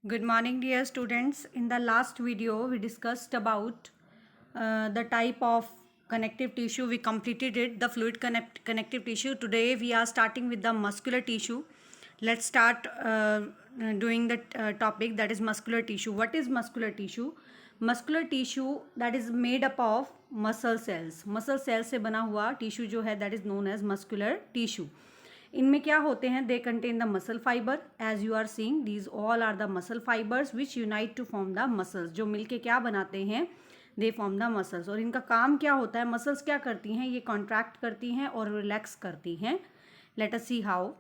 Good morning, dear students. In the last video, we discussed about the type of connective tissue. We completed it, the fluid connective tissue. Today, we are starting with the muscular tissue. Let's start doing the topic, that is muscular tissue. What is muscular tissue? Muscular tissue that is made up of muscle cells. Muscle cells से बना हुआ tissue जो है, that is known as muscular tissue. इनमें क्या होते हैं? They contain the muscle fibre. As you are seeing, these all are the muscle fibres which unite to form the muscles. जो मिलके क्या बनाते हैं? They form the muscles. और इनका काम क्या होता है? मसल्स क्या करती हैं? ये कॉन्ट्रैक्ट करती हैं और रिलैक्स करती हैं. Let us see how.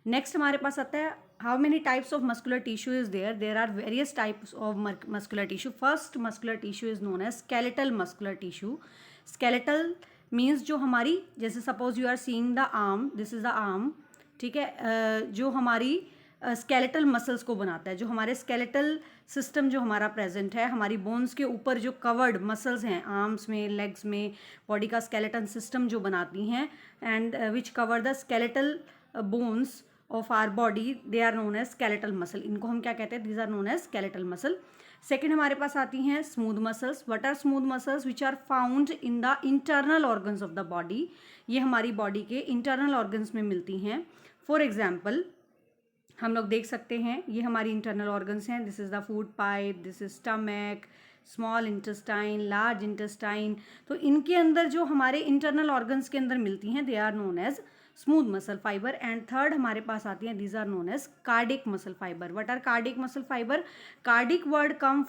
Next हमारे पास आता है, how many types of muscular tissue is there? There are various types of muscular tissue. First muscular tissue is known as skeletal muscular tissue. Skeletal means जो हमारी, जैसे suppose you are seeing the arm, this is the arm, ठीक है, जो हमारी skeletal muscles को बनाता है, जो हमारे स्केलेटल सिस्टम जो हमारा प्रेजेंट है, हमारी बोन्स के ऊपर जो कवर्ड मसल्स हैं, आर्म्स में, लेग्स में, बॉडी का स्केलेटन सिस्टम जो बनाती हैं, and which cover the skeletal bones of our body, they are known as skeletal muscle. इनको हम क्या कहते हैं? These are known as skeletal muscle. Second हमारे पास आती हैं smooth muscles. What are smooth muscles? Which are found in the internal organs of the body. ये हमारी बॉडी के इंटरनल ऑर्गन्स में मिलती हैं. फॉर एग्जाम्पल, हम लोग देख सकते हैं, ये हमारी इंटरनल ऑर्गन्स हैं. This is the food pipe, this is stomach, small intestine, large intestine. तो इनके अंदर जो हमारे इंटरनल ऑर्गन्स के अंदर मिलती हैं, they are known as smooth muscle fibre. And third हमारे पास आती हैं, these are known as cardiac muscle fibre. What are cardiac muscle fibre? Cardiac word come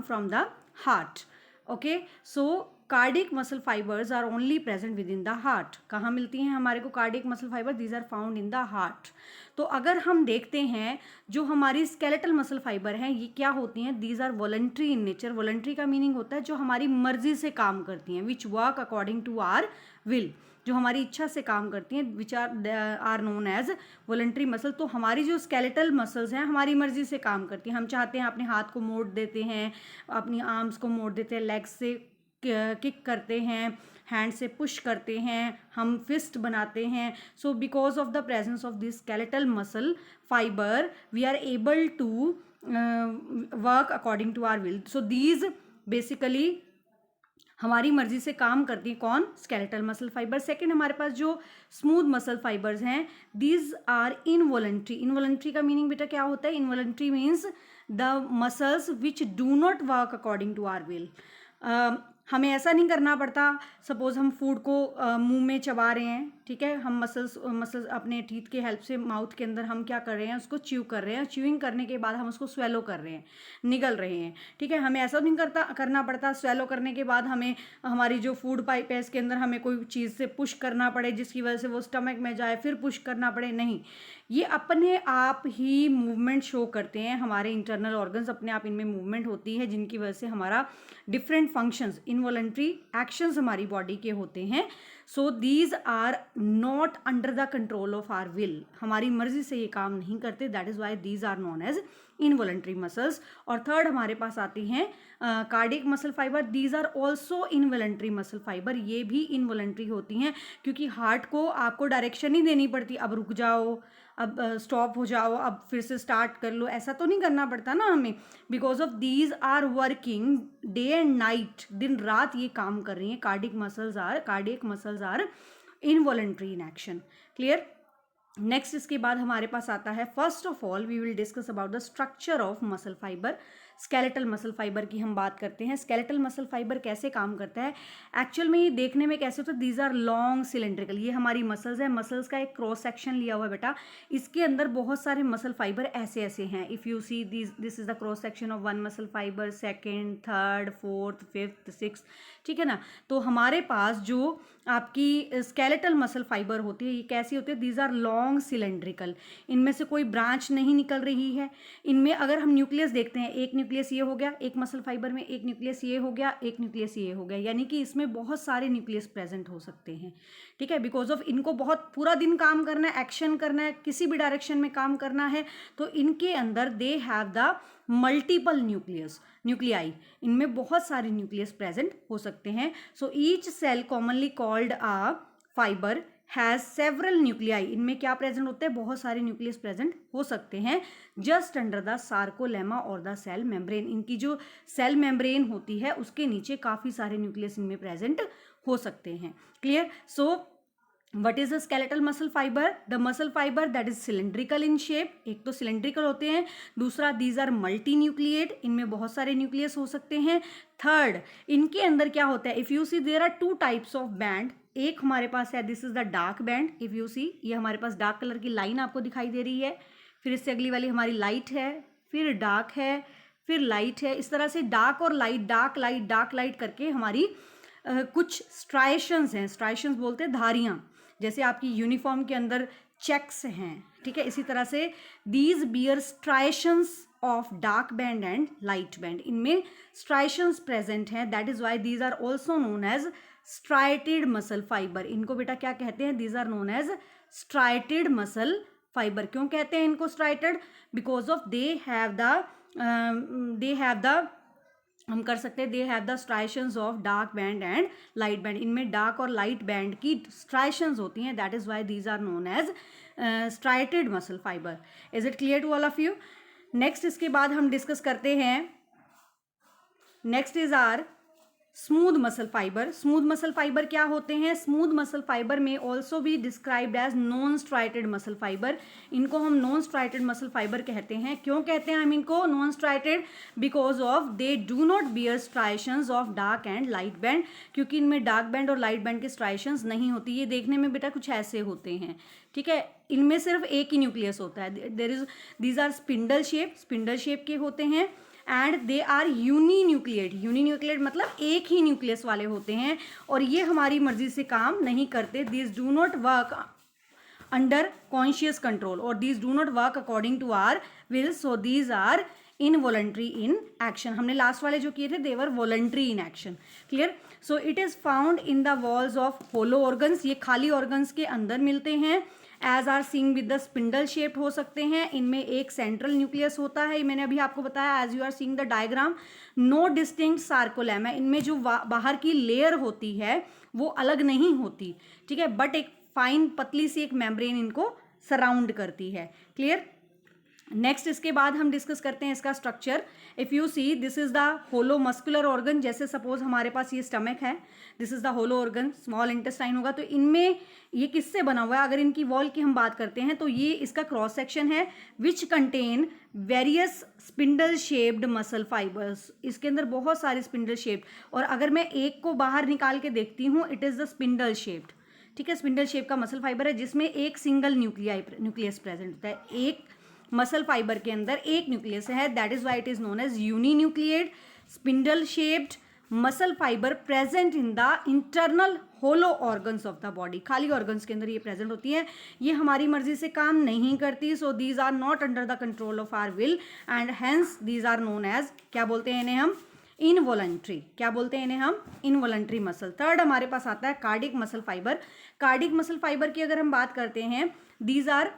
from the heart. Okay, so cardiac muscle fibres are only present within the heart. कहाँ मिलती हैं हमारे को cardiac muscle fibre? These are found in the heart. तो अगर हम देखते हैं, जो हमारी स्केलेटल मसल फाइबर हैं, ये क्या होती हैं? These are voluntary in nature. Voluntary का मीनिंग होता है जो हमारी मर्जी से काम करती हैं, which work according to our will. जो हमारी इच्छा से काम करती हैं, which are known as voluntary muscle. तो हमारी जो स्केलेटल मसल्स हैं, हमारी मर्जी से काम करती हैं. हम चाहते हैं अपने हाथ को मोड़ देते हैं, अपनी आर्म्स को मोड़ देते हैं, लेग्स से किक करते हैं, हैंड से पुश करते हैं, हम फिस्ट बनाते हैं. So because of the presence of this skeletal muscle fibre, we are able to work according to our will. So these basically हमारी मर्जी से काम करती हैं. कौन? Skeletal muscle fibre. सेकेंड हमारे पास जो स्मूथ मसल फाइबर्स हैं, दीज आर इनवॉलंटरी. इनवॉलंटरी का मीनिंग बेटा क्या होता है? Involuntary means the muscles which do not work according to our will. हमें ऐसा नहीं करना पड़ता. सपोज हम फूड को मुंह में चबा रहे हैं, ठीक है, हम मसल्स अपने टीथ के हेल्प से माउथ के अंदर हम क्या कर रहे हैं? उसको च्यू कर रहे हैं. च्यूइंग करने के बाद हम उसको स्वेलो कर रहे हैं, निगल रहे हैं, ठीक है. हमें ऐसा नहीं करना पड़ता. स्वेलो करने के बाद हमें हमारी जो फूड पाइप है, इसके अंदर हमें कोई चीज़ से पुश करना पड़े, जिसकी वजह से वो स्टमक में जाए, फिर पुश करना पड़े. नहीं, ये अपने आप ही मूवमेंट शो करते हैं. हमारे इंटरनल ऑर्गन्स अपने आप इनमें मूवमेंट होती है, जिनकी वजह से हमारा डिफरेंट फंक्शंस, इनवॉलंटरी एक्शंस हमारी बॉडी के होते हैं. So these are not under the control of our will. हमारी मर्जी से ये काम नहीं करते. That is why these are known as involuntary muscles. और थर्ड हमारे पास आती हैं cardiac muscle fibre. These are also involuntary muscle fibre. ये भी इनवॉलंटरी होती हैं, क्योंकि हार्ट को आपको डायरेक्शन ही देनी पड़ती. अब रुक जाओ, अब स्टॉप हो जाओ, अब फिर से स्टार्ट कर लो, ऐसा तो नहीं करना पड़ता ना हमें. Because of these are working day and night. दिन रात ये काम कर रही हैं. Cardiac muscles are involuntary in action. Clear? Next इसके बाद हमारे पास आता है, first of all we will discuss about the structure of muscle fibre. Skeletal muscle fibre की हम बात करते हैं. स्केलेटल मसल फाइबर कैसे काम करता है? एक्चुअल में ये देखने में कैसे होता है? These are long cylindrical. ये हमारी मसल्स है. मसल्स का एक क्रॉस सेक्शन लिया हुआ है बेटा. इसके अंदर बहुत सारे मसल फाइबर ऐसे ऐसे हैं. If you see this is the cross section of one muscle fibre, second, third, fourth, fifth, six, ठीक है ना. तो हमारे पास जो आपकी स्केलेटल मसल फाइबर होती है, ये कैसी होती है? These are long cylindrical. इनमें से कोई ब्रांच नहीं निकल रही है. इनमें अगर हम न्यूक्लियस देखते हैं, एक न्यूक्लियस ये हो गया, एक मसल फाइबर में एक न्यूक्लियस ये हो गया, एक न्यूक्लियस ये हो गया, यानी कि इसमें बहुत सारे न्यूक्लियस प्रेजेंट हो सकते हैं, ठीक है. बिकॉज ऑफ इनको बहुत पूरा दिन काम करना है, एक्शन करना है, किसी भी डायरेक्शन में काम करना है, तो इनके अंदर they have the multiple nuclei. इनमें बहुत सारे न्यूक्लियस प्रेजेंट हो सकते हैं. So each cell commonly called a fibre has several nuclei, इनमें क्या प्रेजेंट होते हैं, बहुत सारे न्यूक्लियस प्रेजेंट हो सकते हैं जस्ट अंडर द सार्कोलेमा और द सेल मेम्ब्रेन, इनकी जो सेल मेम्ब्रेन होती है उसके नीचे काफ़ी सारे न्यूक्लियस इनमें प्रेजेंट हो सकते हैं। Clear? So what is the skeletal muscle fibre? The muscle fibre that is cylindrical in shape, एक तो सिलेंड्रिकल होते हैं, दूसरा दीज आर मल्टी न्यूक्लिएट, इनमें बहुत सारे न्यूक्लियस हो सकते हैं। थर्ड, इनके अंदर क्या होता है, if you see there are two types of band, एक हमारे पास है this is the dark band, if you see ये हमारे पास डार्क कलर की लाइन आपको दिखाई दे रही है, फिर इससे अगली वाली हमारी लाइट है, फिर डार्क है, फिर लाइट है, इस तरह से डार्क और लाइट, डार्क लाइट करके हमारी कुछ स्ट्राइशंस हैं, स्ट्राइशंस बोलते हैं धारियाँ, जैसे आपकी यूनिफॉर्म के अंदर चेक्स हैं, ठीक है, इसी तरह से these bear striations of dark band and light band, इनमें स्ट्राइशंस प्रेजेंट हैं, that is why these are also known as striated muscle fibre, इनको बेटा क्या कहते हैं, these are known as striated muscle fibre. क्यों कहते हैं इनको striated? Because of they have the हम कर सकते हैं they have the striations of dark band and light band, इनमें डार्क और लाइट बैंड की स्ट्राइशंस होती हैं, that is why these are known as striated muscle fibre. Is it clear to all of you? Next इसके बाद हम discuss करते हैं, next is our smooth muscle fibre. Smooth muscle fibre क्या होते हैं? स्मूथ मसल फाइबर में also भी described as non striated muscle fibre, इनको हम नॉन स्ट्राइटेड मसल फाइबर कहते हैं। क्यों कहते हैं हम इनको non striated? Because of they do not bear striations of dark and light band, क्योंकि इनमें डार्क बैंड और लाइट बैंड के स्ट्राइशंस नहीं होती, ये देखने में बेटा कुछ ऐसे होते हैं, ठीक है, इनमें सिर्फ एक ही न्यूक्लियस होता है, दीज आर स्पिंडल शेप के होते हैं, एंड दे आर यूनिन्यूक्लिएट मतलब एक ही न्यूक्लियस वाले होते हैं, और ये हमारी मर्जी से काम नहीं करते, these do not work under conscious control और these do not work according to our will, so these are involuntary in action. हमने लास्ट वाले जो किए थे they were voluntary in action. Clear? So it is found in the walls of hollow organs, ये खाली organs के अंदर मिलते हैं, as are seeing with the spindle shaped हो सकते हैं, इनमें एक सेंट्रल न्यूक्लियस होता है, मैंने अभी आपको बताया as you are seeing the diagram, no distinct sarcolemma, इनमें जो बाहर की लेयर होती है वो अलग नहीं होती, ठीक है, बट एक फाइन पतली सी एक मेम्ब्रेन इनको सराउंड करती है। क्लियर? नेक्स्ट इसके बाद हम डिस्कस करते हैं इसका structure. If you see this is the hollow muscular organ, जैसे सपोज हमारे पास ये स्टमक है, this is the hollow organ, small intestine होगा, तो इनमें ये किससे बना हुआ है? अगर इनकी वॉल की हम बात करते हैं तो ये इसका क्रॉस सेक्शन है, which contain various spindle shaped muscle fibres, इसके अंदर बहुत सारे स्पिंडल शेप्ड, और अगर मैं एक को बाहर निकाल के देखती हूँ it is the spindle shaped, ठीक है, स्पिंडल शेप का मसल फाइबर है जिसमें एक सिंगल न्यूक्लियस प्रेजेंट होता है, एक मसल फाइबर के अंदर एक न्यूक्लियस है, that is why it is known as uninucleate spindle shaped muscle fibre present in the internal hollow organs of the body, खाली ऑर्गन्स के अंदर ये प्रेजेंट होती है, ये हमारी मर्जी से काम नहीं करती, so these are not under the control of our will and hence these are known as, क्या बोलते हैं इन्हें हम? इनवॉलंट्री। क्या बोलते हैं इन्हें हम? Involuntary muscle. थर्ड हमारे पास आता है cardiac muscle fibre. Cardiac muscle fibre की अगर हम बात करते हैं, these are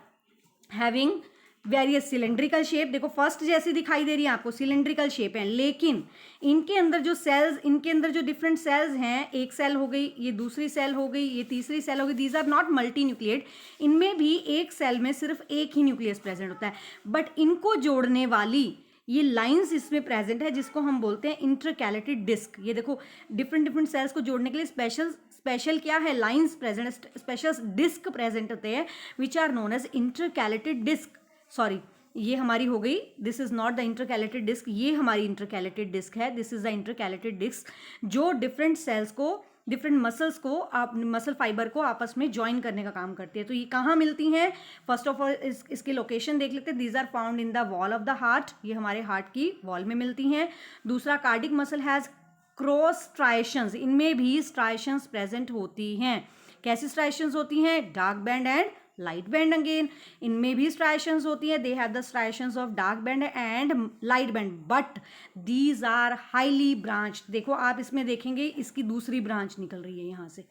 having various cylindrical shape, देखो फर्स्ट जैसी दिखाई दे रही है आपको, सिलेंड्रिकल शेप है, लेकिन इनके अंदर जो सेल्स, इनके अंदर जो डिफरेंट सेल्स हैं, एक सेल हो गई, ये दूसरी सेल हो गई, ये तीसरी सेल हो गई, these are not multinucleate, इनमें भी एक सेल में सिर्फ एक ही न्यूक्लियस प्रेजेंट होता है, बट इनको जोड़ने वाली ये लाइंस इसमें प्रेजेंट है जिसको हम बोलते हैं इंटरकैलेटेड डिस्क। ये देखो डिफरेंट सेल्स को जोड़ने के लिए स्पेशल क्या है? Lines present, special disc present होते हैं which are known as intercalated disc. Sorry, ये हमारी हो गई, this is not the intercalated disc, ये हमारी इंटरकैलेटेड डिस्क है, this is the intercalated disc जो डिफरेंट सेल्स को, डिफरेंट मसल्स को, आप मसल फाइबर को आपस में ज्वाइन करने का काम करती है। तो ये कहाँ मिलती हैं? फर्स्ट ऑफ ऑल इसकी लोकेशन देख लेते हैं, these are found in the wall of the heart, ये हमारे हार्ट की वॉल में मिलती हैं। दूसरा, cardiac muscle has cross striations, इनमें भी स्ट्राइशंस प्रेजेंट होती हैं। कैसी स्ट्राइशंस होती हैं? Dark band and light band, again इनमें भी स्ट्राइशंस होती है, they have the striations of dark band and light band, but these are highly branched. देखो आप इसमें देखेंगे इसकी दूसरी ब्रांच निकल रही है यहाँ से,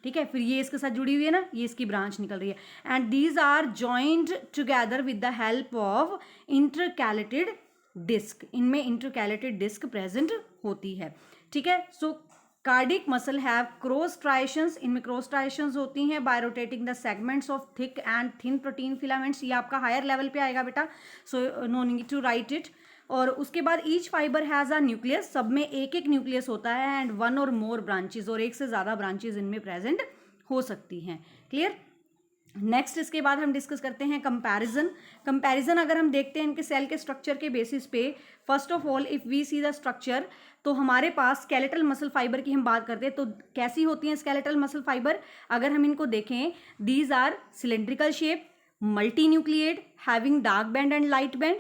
ठीक है, फिर ये इसके साथ जुड़ी हुई है ना, ये इसकी ब्रांच निकल रही है, and these are joined together with the help of intercalated disc, इनमें इंटरकैलेटेड डिस्क प्रेजेंट होती है, ठीक है। So cardiac muscle have cross striations, इनमें क्रॉस स्ट्राइएशंस होती हैं by rotating the segments of thick and thin protein filaments. ये आपका हायर लेवल पे आएगा बेटा, so no need to write it. और उसके बाद each fibre has a nucleus, सब में एक एक न्यूक्लियस होता है, एंड वन और मोर ब्रांचेस, और एक से ज़्यादा ब्रांचेस इनमें प्रेजेंट हो सकती हैं। क्लियर। नेक्स्ट इसके बाद हम डिस्कस करते हैं कंपैरिजन अगर हम देखते हैं इनके सेल के स्ट्रक्चर के बेसिस पे, first of all if we see the structure, तो हमारे पास स्केलेटल मसल फाइबर की हम बात करते हैं तो कैसी होती हैं स्केलेटल मसल फाइबर, अगर हम इनको देखें, these are cylindrical shape, multinucleate, having dark band and light band,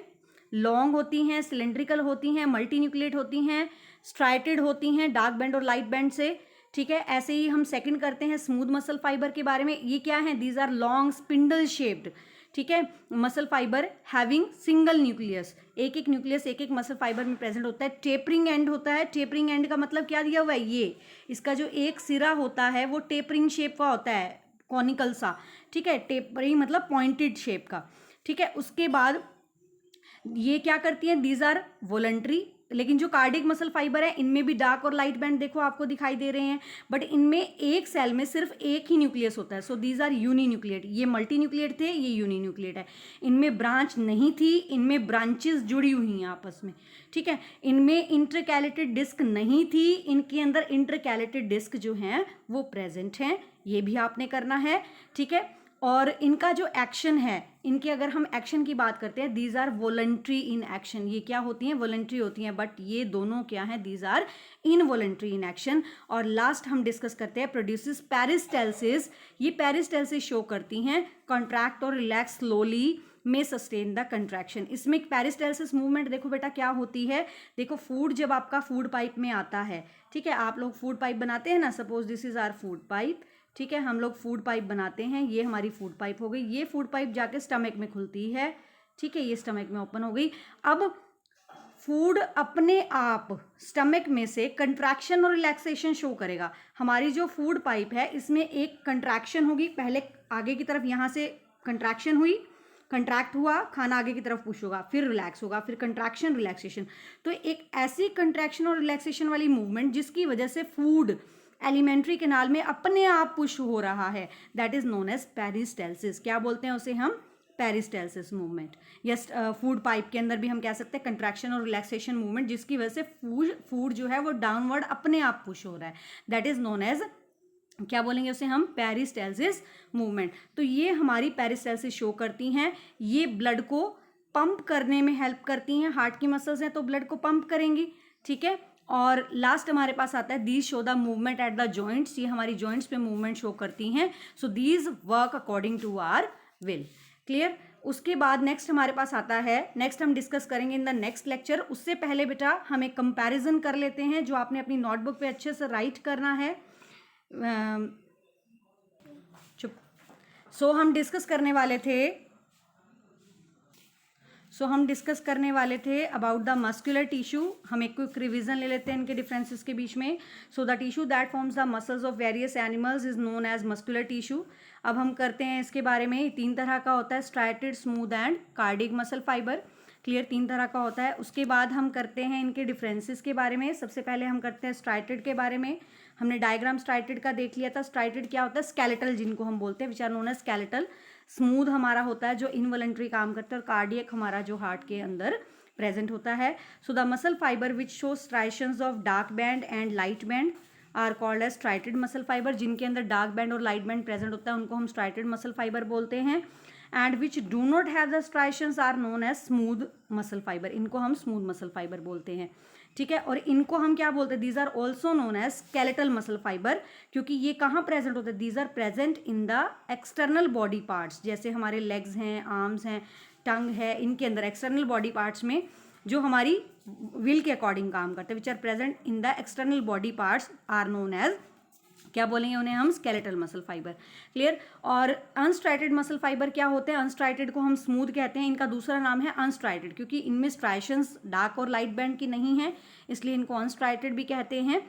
long होती हैं, सिलेंड्रिकल होती हैं, मल्टी न्यूक्लिएट होती हैं, स्ट्राइटेड होती हैं डार्क बैंड और लाइट बैंड से। ठीक है, ऐसे ही हम सेकंड करते हैं स्मूथ मसल फाइबर के बारे में। ये क्या है, these are long spindle shaped, ठीक है, muscle fibre having single nucleus, एक एक न्यूक्लियस एक एक मसल फाइबर में प्रेजेंट होता है। टेपरिंग एंड होता है, टेपरिंग एंड का मतलब क्या दिया हुआ है, ये इसका जो एक सिरा होता है वो टेपरिंग शेप का होता है, कॉनिकल सा, ठीक है, टेपरिंग मतलब पॉइंटेड शेप का। ठीक है, उसके बाद ये क्या करती हैं, दीज आर वॉलंटरी, लेकिन जो कार्डिक मसल फाइबर है इनमें भी डार्क और लाइट बैंड देखो आपको दिखाई दे रहे हैं, बट इनमें एक सेल में सिर्फ एक ही न्यूक्लियस होता है, so these are uni nucleate. ये मल्टी न्यूक्लिएट थे, ये यूनी न्यूक्लिएट है। इनमें ब्रांच नहीं थी, इनमें ब्रांचेस जुड़ी हुई हैं आपस में। ठीक है, इनमें इंटरकैलेटेड डिस्क नहीं थी, इनके अंदर इंटरकैलेटेड डिस्क जो हैं वो प्रेजेंट हैं, ये भी आपने करना है। ठीक है, और इनका जो एक्शन है, इनके अगर हम एक्शन की बात करते हैं, these are voluntary in action, ये क्या होती हैं, वॉलंटरी होती हैं, बट ये दोनों क्या हैं, these are involuntary in action. और लास्ट हम डिस्कस करते हैं प्रोड्यूसेस पेरिस्टेल्सिस, ये पेरिस्टेल्सिस शो करती हैं कॉन्ट्रैक्ट और रिलैक्स स्लोली में सस्टेन द कंट्रैक्शन। इसमें पेरिस्टेल्सिस मूवमेंट देखो बेटा क्या होती है, देखो फूड जब आपका फूड पाइप में आता है, ठीक है, आप लोग फूड पाइप बनाते हैं ना, suppose this is our food pipe, ठीक है, हम लोग फूड पाइप बनाते हैं, ये हमारी फूड पाइप हो गई, ये फूड पाइप जाके स्टमक में खुलती है, ठीक है, ये स्टमक में ओपन हो गई। अब फूड अपने आप स्टमक में से कंट्रैक्शन और रिलैक्सेशन शो करेगा। हमारी जो फूड पाइप है इसमें एक कंट्रैक्शन होगी, पहले आगे की तरफ यहाँ से कंट्रैक्शन हुई, कंट्रैक्ट हुआ, खाना आगे की तरफ पुश होगा, फिर रिलैक्स होगा, फिर कंट्रैक्शन रिलैक्सेशन। तो एक ऐसी कंट्रैक्शन और रिलैक्सेशन वाली मूवमेंट जिसकी वजह से फूड एलिमेंट्री कैनाल में अपने आप पुश हो रहा है, that is known as peristalsis. क्या बोलते हैं उसे हम, peristalsis movement. Yes, food pipe के अंदर भी हम कह सकते हैं कंट्रैक्शन और रिलैक्सेशन मूवमेंट जिसकी वजह से फूड जो है वो डाउनवर्ड अपने आप पुश हो रहा है, दैट इज नोन एज, क्या बोलेंगे उसे हम, पेरिस्टेल्सिस मूवमेंट। तो ये हमारी पेरिस्टेल्सिस शो करती हैं, ये ब्लड को पंप करने में हेल्प करती हैं, हार्ट की मसल्स हैं तो ब्लड को पंप करेंगी। ठीक है, और लास्ट हमारे पास आता है these show the movement at the joints, ये हमारी जॉइंट्स पे मूवमेंट शो करती हैं, so these work according to our will. Clear. उसके बाद नेक्स्ट हमारे पास आता है, नेक्स्ट हम डिस्कस करेंगे इन द नेक्स्ट लेक्चर। उससे पहले बेटा हम एक कंपैरिजन कर लेते हैं जो आपने अपनी नोटबुक पे अच्छे से राइट करना है। चुप। हम डिस्कस करने वाले थे अबाउट द मस्कुलर टिश्यू। हम एक क्विक रिवीजन ले लेते हैं इनके डिफरेंसेस के बीच में। So the tissue that forms the muscles of various animals is known as muscular tissue. अब हम करते हैं इसके बारे में, 3 तरह का होता है, striated, smooth and cardiac muscle fiber. Clear, 3 तरह का होता है। उसके बाद हम करते हैं इनके डिफरेंसेस के बारे में। सबसे पहले हम करते हैं स्ट्राइटेड के बारे में। हमने डायग्राम स्ट्राइटेड का देख लिया था। स्ट्राइटेड क्या होता है, स्केलेटल जिनको हम बोलते हैं, which are known as skeletal. Smooth हमारा होता है जो इनवॉलंटरी काम करता है, और कार्डियक हमारा जो हार्ट के अंदर प्रेजेंट होता है। So the muscle fiber which show striations of dark band and light band are called as striated muscle fiber. जिनके अंदर डार्क बैंड और लाइट बैंड प्रेजेंट होता है उनको हम स्ट्राइटेड मसल फाइबर बोलते हैं। And which do not have the striations are known as smooth muscle fibre, इनको हम स्मूथ मसल फाइबर बोलते हैं। ठीक है, और इनको हम क्या बोलते हैं, these are also known as skeletal muscle fiber, क्योंकि ये कहाँ प्रेजेंट होते हैं, these are present in the external body parts, जैसे हमारे लेग्स हैं, आर्म्स हैं, टंग है, इनके अंदर एक्सटर्नल बॉडी पार्ट्स में जो हमारी विल के अकॉर्डिंग काम करते हैं, which are present in the external body parts are known as, क्या बोलेंगे उन्हें हम, स्केलेटल मसल फाइबर। क्लियर। और अनस्ट्राइटेड मसल फाइबर क्या होते हैं, अनस्ट्राइटेड को हम स्मूथ कहते हैं, इनका दूसरा नाम है अनस्ट्राइटेड, क्योंकि इनमें स्ट्राइशंस डार्क और लाइट बैंड की नहीं है, इसलिए इनको अनस्ट्राइटेड भी कहते हैं।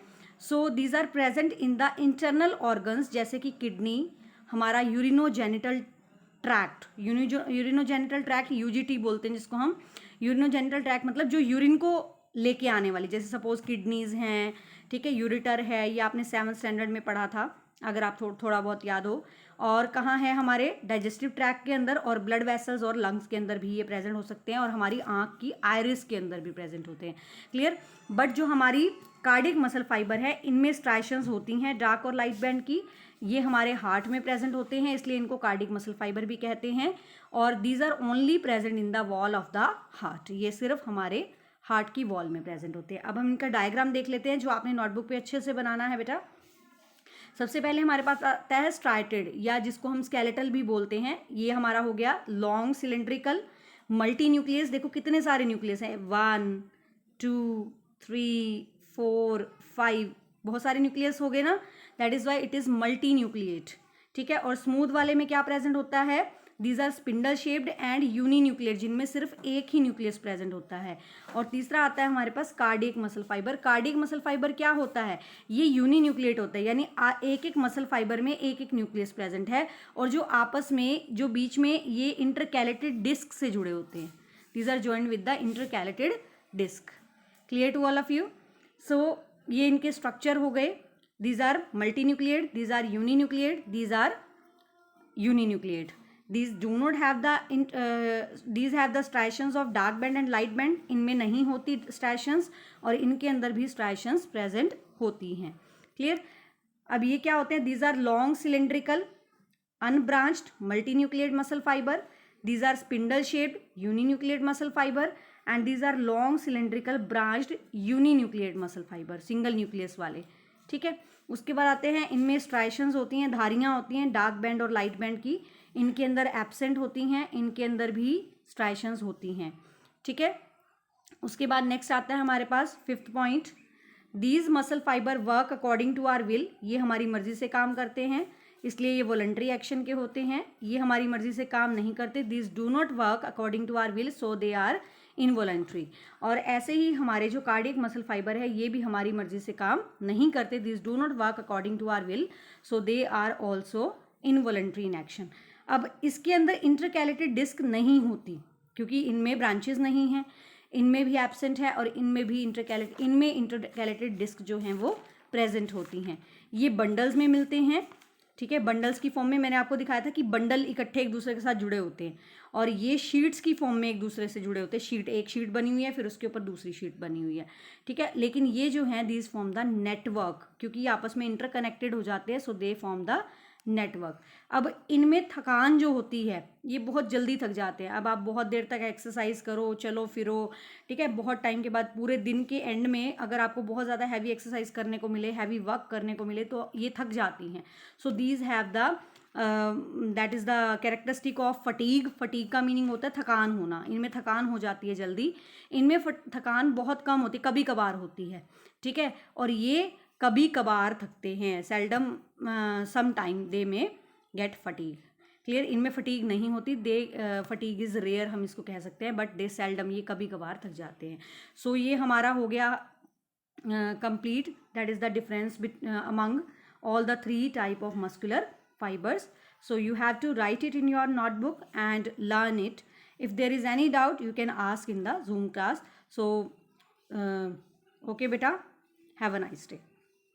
So these are present in the internal organs, जैसे कि किडनी, हमारा urinogenital tract, urinogenital tract UGT बोलते हैं जिसको हम, यूरिनोजेनिटल ट्रैक्ट मतलब जो यूरिन को लेके आने वाली, जैसे सपोज किडनीज हैं, ठीक है, यूरिटर है, ये आपने 7th स्टैंडर्ड में पढ़ा था अगर आप थोड़ा बहुत याद हो। और कहाँ है, हमारे डाइजेस्टिव ट्रैक्ट के अंदर, और ब्लड वेसल्स और लंग्स के अंदर भी ये प्रेजेंट हो सकते हैं, और हमारी आँख की आयरिस के अंदर भी प्रेजेंट होते हैं। क्लियर। बट जो हमारी कार्डियक मसल फाइबर है, इनमें स्ट्राइशंस होती हैं डार्क और लाइट बैंड की, ये हमारे हार्ट में प्रेजेंट होते हैं, इसलिए इनको कार्डियक मसल फाइबर भी कहते हैं। और these are only present in the wall of the heart, ये सिर्फ हमारे हार्ट की वॉल में प्रेजेंट होते हैं। अब हम इनका डायग्राम देख लेते हैं, जो आपने नोटबुक पे अच्छे से बनाना है बेटा। सबसे पहले हमारे पास आता है स्ट्राइटेड, या जिसको हम स्केलेटल भी बोलते हैं। ये हमारा हो गया लॉन्ग सिलेंड्रिकल मल्टी न्यूक्लियस। देखो कितने सारे न्यूक्लियस हैं, 1 2 3 4 5, बहुत सारे न्यूक्लियस हो गए ना, that is why it is multi nucleate. ठीक है। और स्मूथ वाले में क्या प्रेजेंट होता है, these are spindle shaped and uninuclear, जिनमें सिर्फ एक ही न्यूक्लियस प्रेजेंट होता है। और तीसरा आता है हमारे पास cardiac muscle fibre. Cardiac muscle fibre क्या होता है, ये यूनी न्यूक्लिएट होता है, यानी एक एक मसल फाइबर में एक एक न्यूक्लियस प्रेजेंट है, और जो आपस में जो बीच में ये इंटरकैलेटेड डिस्क से जुड़े होते हैं, these are joined with the intercalated disc. Clear to all of you. So ये इनके स्ट्रक्चर हो गए, these are multi nucleate, these are uni nucleate, these are uninucleate. These do not have the these have the striations of dark band and light band. इनमें नहीं होती striations, और इनके अंदर भी striations present होती हैं। क्लियर। अब ये क्या होते हैं, these are long cylindrical unbranched multinucleate muscle fiber, these are spindle shaped uninucleate muscle fiber, and these are long cylindrical branched uninucleate muscle fiber, single nucleus वाले। ठीक है। उसके बाद आते हैं, इनमें स्ट्राइशंस होती हैं, धारियाँ होती हैं डार्क बैंड और लाइट बैंड की, इनके अंदर एब्सेंट होती हैं, इनके अंदर भी स्ट्राइशंस होती हैं। ठीक है। उसके बाद नेक्स्ट आता है हमारे पास 5th point, these muscle fiber work according to our will. ये हमारी मर्जी से काम करते हैं, इसलिए ये वॉलंटरी एक्शन के होते हैं। ये हमारी मर्जी से काम नहीं करते, this do not work according to our will, so they are involuntary. और ऐसे ही हमारे जो कार्डियक मसल फाइबर है, ये भी हमारी मर्जी से काम नहीं करते, this do not work according to our will, so they are also involuntary in action. अब इसके अंदर इंटरकैलेटेड डिस्क नहीं होती, क्योंकि इनमें ब्रांचेस नहीं हैं, इनमें भी एब्सेंट है, और इनमें भी इंटरकैलेटेड डिस्क जो हैं वो प्रेजेंट होती हैं। ये बंडल्स में मिलते हैं। ठीक है। बंडल्स की फॉर्म में मैंने आपको दिखाया था कि बंडल इकट्ठे एक दूसरे के साथ जुड़े होते हैं, और ये शीट्स की फॉर्म में एक दूसरे से जुड़े होते हैं। शीट, एक शीट बनी हुई है, फिर उसके ऊपर दूसरी शीट बनी हुई है। ठीक है। लेकिन ये जो हैं, दीज फॉर्म द नेटवर्क, क्योंकि ये आपस में इंटरकनेक्टेड हो जाते हैं, सो दे फॉर्म द नेटवर्क। अब इनमें थकान जो होती है, ये बहुत जल्दी थक जाते हैं। अब आप बहुत देर तक एक्सरसाइज करो, चलो फिरो, ठीक है, बहुत टाइम के बाद पूरे दिन के एंड में अगर आपको बहुत ज़्यादा हैवी एक्सरसाइज करने को मिले, हैवी वर्क करने को मिले, तो ये थक जाती हैं। So these have the that is the characteristic of fatigue. Fatigue का मीनिंग होता है थकान होना, इनमें थकान हो जाती है जल्दी। इनमें थकान बहुत कम होती है, कभी कभार होती है। ठीक है। और ये कभी कभार थकते हैं, सेल्डम सम टाइम दे में गेट फटीग। क्लियर। इनमें फटीग नहीं होती, दे फटीग इज़ रेयर हम इसको कह सकते हैं, बट दे सेल्डम, ये कभी कभार थक जाते हैं। सो ये हमारा हो गया complete, that is the difference among all the 3 type of muscular fibers. So you have to write it in your notebook and learn it. If there is any doubt, you can ask in the Zoom class. So okay beta, have a nice day.